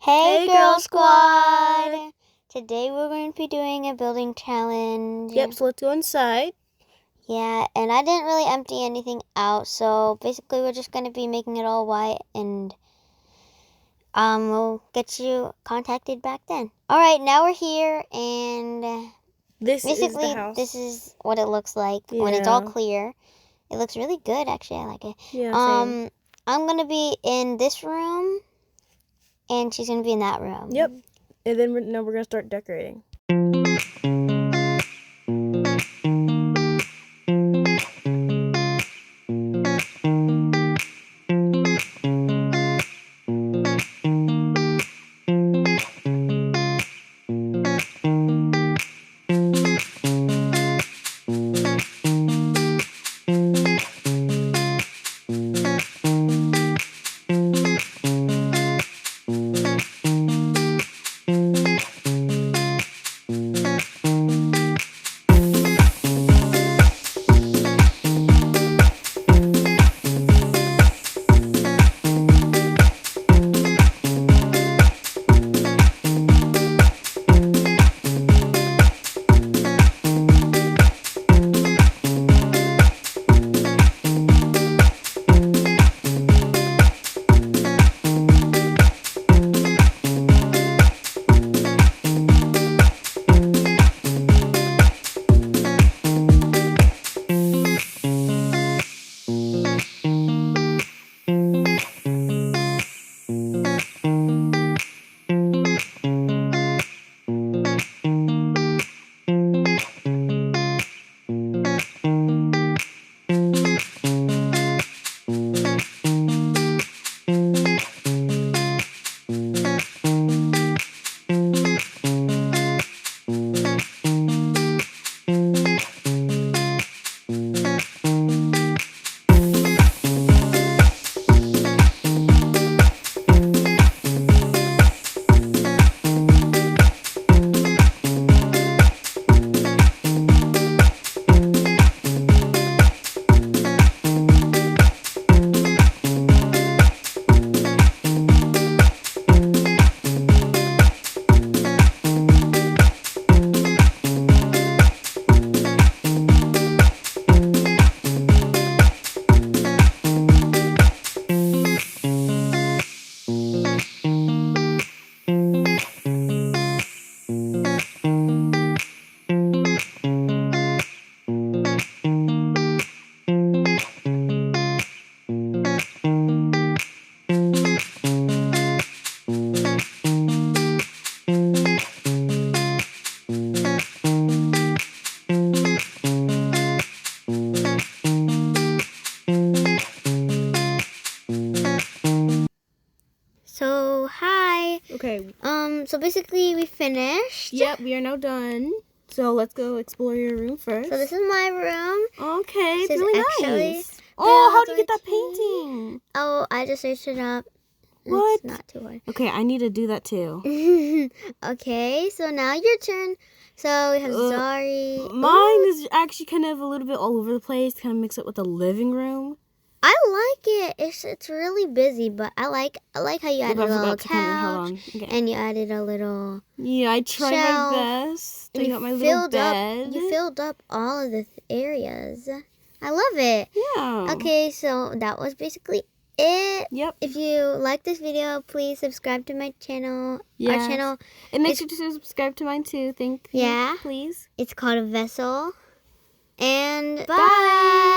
Hey Girl Squad! Today we're going to be doing a building challenge. Yep, so let's go inside. Yeah, and I didn't really empty anything out, so basically we're just going to be making it all white, and we'll get you contacted back then. Alright, now we're here, and This is basically the house. this is what it looks like when it's all Yeah. clear. It looks really good, actually. I like it. Yeah, same. I'm going to be in this room, and she's going to be in that room. Yep. And then we're going to start decorating. So, hi. Okay. So basically we finished. Yep, we are now done. So let's go explore your room first. So this is my room. Okay, it's This is really actually nice. Oh, how built did you get that with painting? Oh, I just searched it up. What? It's not too hard. Okay, I need to do that too. Okay, so now your turn. So we have Zari. Mine is actually kind of a little bit all over the place, kind of mixed up with the living room. I like it. It's really busy, but I like how you added a little couch and you added a little Yeah, I tried shelf, my best. and I got my little bed. You filled up all of the areas. I love it. Yeah. Okay, so that was basically it. Yep. If you like this video, please subscribe to my channel. Yes. Our channel. And make sure to subscribe to mine too. Thank you. Yeah. Please. It's called A Vessel. And bye.